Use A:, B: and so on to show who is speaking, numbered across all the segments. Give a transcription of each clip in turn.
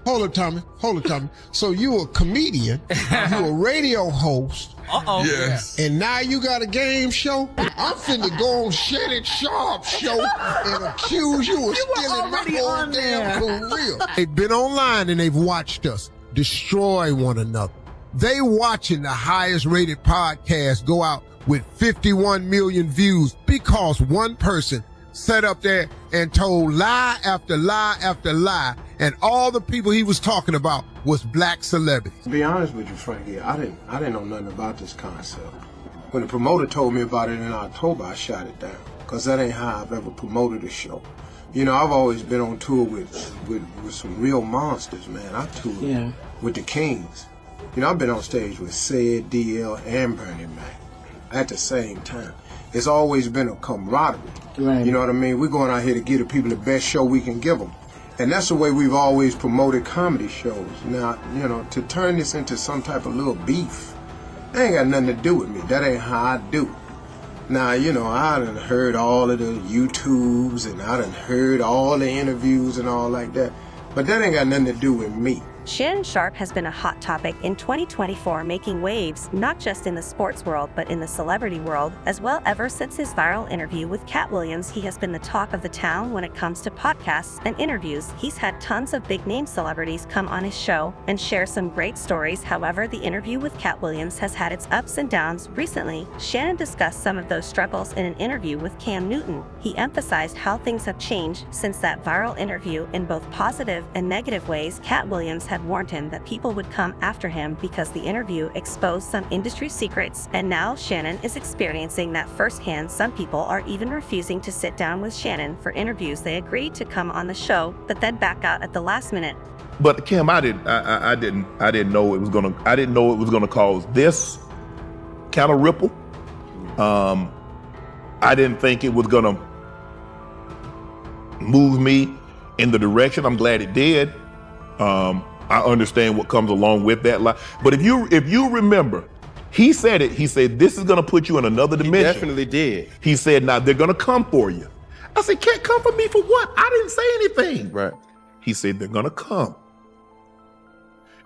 A: Hold it, Tommy. So you a comedian, you a radio host.
B: Uh-oh.
C: Yes.
A: And now you got a game show? I'm finna go on Shannon Sharpe show and accuse you of stealing my whole damn career. They've been online and they've watched us destroy one another. They watching the highest rated podcast go out with 51 million views because one person sat up there and told lie after lie after lie, and all the people he was talking about was black celebrities.
D: To be honest with you, Frankie, I didn't know nothing about this concept. When the promoter told me about it in October, I shot it down, because that ain't how I've ever promoted a show. You know, I've always been on tour with some real monsters, man. I toured with the Kings. You know, I've been on stage with Sid, DL, and Bernie Mac at the same time. It's always been a camaraderie.
B: Right.
D: You know what I mean? We're going out here to give the people the best show we can give them. And that's the way we've always promoted comedy shows. Now, you know, to turn this into some type of little beef, that ain't got nothing to do with me. That ain't how I do it. Now, you know, I done heard all of the YouTubes and I done heard all the interviews and all like that. But that ain't got nothing to do with me.
E: Shannon Sharpe has been a hot topic in 2024, making waves not just in the sports world but in the celebrity world as well. Ever since his viral interview with Cat Williams, he has been the talk of the town when it comes to podcasts and interviews. He's had tons of big-name celebrities come on his show and share some great stories. However, the interview with Cat Williams has had its ups and downs. Recently, Shannon discussed some of those struggles in an interview with Cam Newton. He emphasized how things have changed since that viral interview in both positive and negative ways. Cat Williams had warned him that people would come after him because the interview exposed some industry secrets, and now Shannon is experiencing that firsthand. Some people are even refusing to sit down with Shannon for interviews. They agreed to come on the show, but then back out at the last minute.
C: But Kim, I didn't know it was gonna cause this kind of ripple. I didn't think it was gonna move me in the direction. I'm glad it did. I understand what comes along with that. But if you remember, he said it. He said, this is going to put you in another dimension.
F: He definitely did.
C: He said, now they're going to come for you. I said, can't come for me for what? I didn't say anything.
F: Right.
C: He said, they're going to come.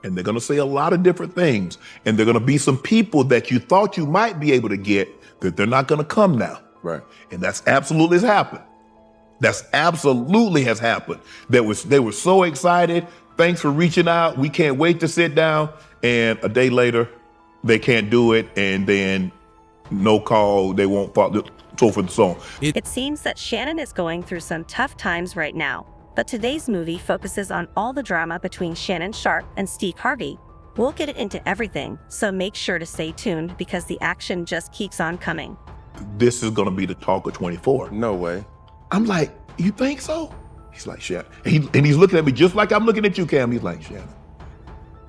C: And they're going to say a lot of different things. And they're going to be some people that you thought you might be able to get that they're not going to come now.
F: Right.
C: And that's absolutely has happened. That's absolutely has happened. They were so excited. Thanks for reaching out. We can't wait to sit down. And a day later, they can't do it. And then no call. They won't follow, so forth and so on.
E: It seems that Shannon is going through some tough times right now. But today's movie focuses on all the drama between Shannon Sharpe and Steve Harvey. We'll get into everything, so make sure to stay tuned because the action just keeps on coming.
C: This is going to be the talk of 24.
F: No way.
C: I'm like, you think so? He's like, Shannon. And he's looking at me just like I'm looking at you, Cam. He's like, Shannon,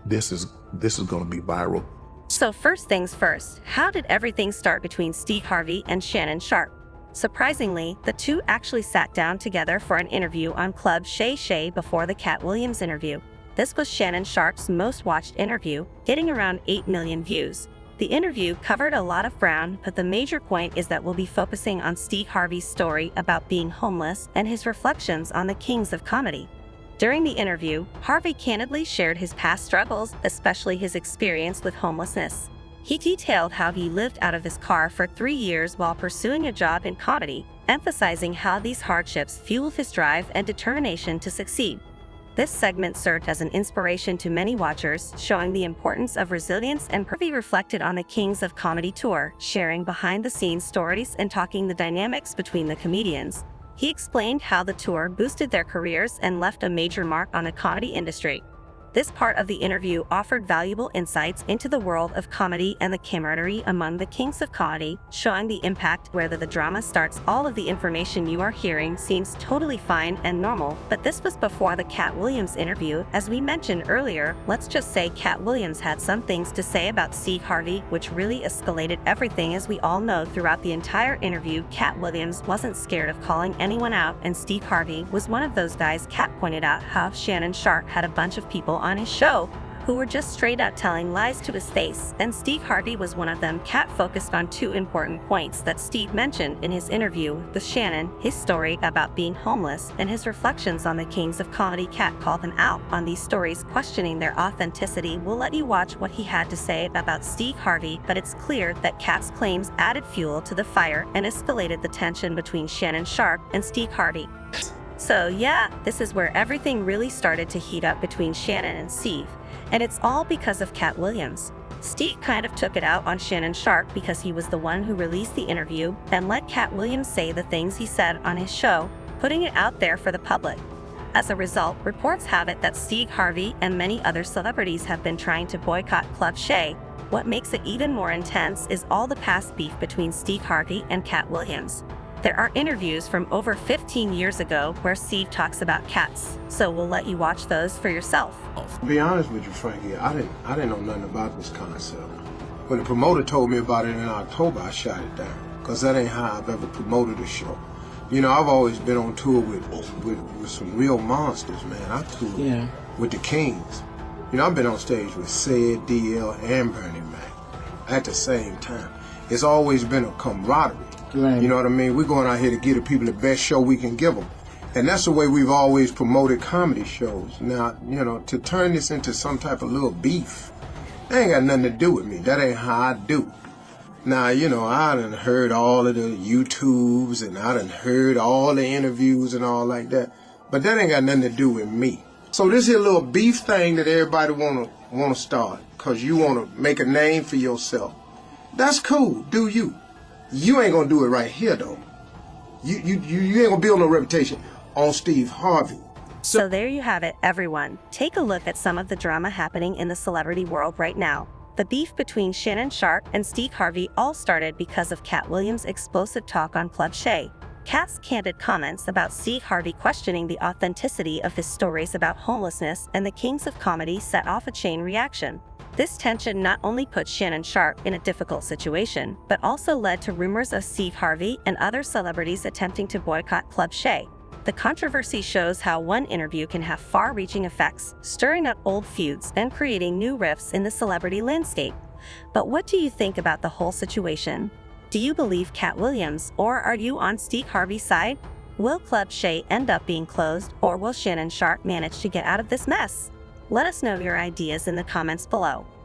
C: this is going to be viral.
E: So first things first, how did everything start between Steve Harvey and Shannon Sharpe? Surprisingly, the two actually sat down together for an interview on Club Shay Shay before the Cat Williams interview. This was Shannon Sharpe's most watched interview, getting around 8 million views. The interview covered a lot of ground, but the major point is that we'll be focusing on Steve Harvey's story about being homeless and his reflections on the kings of comedy. During the interview, Harvey candidly shared his past struggles, especially his experience with homelessness. He detailed how he lived out of his car for 3 years while pursuing a job in comedy, emphasizing how these hardships fueled his drive and determination to succeed. This segment served as an inspiration to many watchers, showing the importance of resilience, and Harvey reflected on the Kings of Comedy tour, sharing behind-the-scenes stories and talking the dynamics between the comedians. He explained how the tour boosted their careers and left a major mark on the comedy industry. This part of the interview offered valuable insights into the world of comedy and the camaraderie among the kings of comedy, showing the impact whether the drama starts. All of the information you are hearing seems totally fine and normal, but this was before the Cat Williams interview. As we mentioned earlier, let's just say Cat Williams had some things to say about Steve Harvey, which really escalated everything. As we all know, throughout the entire interview, Cat Williams wasn't scared of calling anyone out, and Steve Harvey was one of those guys. Cat pointed out how Shannon Sharpe had a bunch of people on his show who were just straight out telling lies to his face, and Steve Harvey was one of them. Cat focused on two important points that Steve mentioned in his interview with Shannon: his story about being homeless and his reflections on the kings of comedy. Cat called him out on these stories, questioning their authenticity. We'll let you watch what he had to say about Steve Harvey, but it's clear that Cat's claims added fuel to the fire and escalated the tension between Shannon Sharpe and Steve Harvey. So yeah, this is where everything really started to heat up between Shannon and Steve. And it's all because of Cat Williams. Steve kind of took it out on Shannon Sharpe because he was the one who released the interview and let Cat Williams say the things he said on his show, putting it out there for the public. As a result, reports have it that Steve Harvey and many other celebrities have been trying to boycott Club Shay. What makes it even more intense is all the past beef between Steve Harvey and Cat Williams. There are interviews from over 15 years ago where Steve talks about cats, so we'll let you watch those for yourself.
D: To be honest with you, Frankie, I didn't know nothing about this concept. When the promoter told me about it in October, I shot it down, because that ain't how I've ever promoted a show. You know, I've always been on tour with some real monsters, man. I toured with the Kings. You know, I've been on stage with Sid, DL, and Bernie Mac at the same time. It's always been a camaraderie.
B: Right.
D: You know what I mean? We're going out here to give the people the best show we can give them. And that's the way we've always promoted comedy shows. Now, you know, to turn this into some type of little beef, that ain't got nothing to do with me. That ain't how I do. Now, you know, I done heard all of the YouTubes and I done heard all the interviews and all like that. But that ain't got nothing to do with me. So this here little beef thing that everybody wanna start, cause you wanna make a name for yourself. That's cool, do you. You ain't gonna do it right here though. You ain't gonna build no reputation on Steve Harvey.
E: So there you have it, everyone. Take a look at some of the drama happening in the celebrity world right now. The beef between Shannon Sharpe and Steve Harvey all started because of Cat Williams' explosive talk on Club Shay. Cat's candid comments about Steve Harvey questioning the authenticity of his stories about homelessness and the kings of comedy set off a chain reaction. This tension not only put Shannon Sharpe in a difficult situation, but also led to rumors of Steve Harvey and other celebrities attempting to boycott Club Shay. The controversy shows how one interview can have far-reaching effects, stirring up old feuds and creating new rifts in the celebrity landscape. But what do you think about the whole situation? Do you believe Cat Williams, or are you on Steve Harvey's side? Will Club Shay end up being closed, or will Shannon Sharpe manage to get out of this mess? Let us know your ideas in the comments below.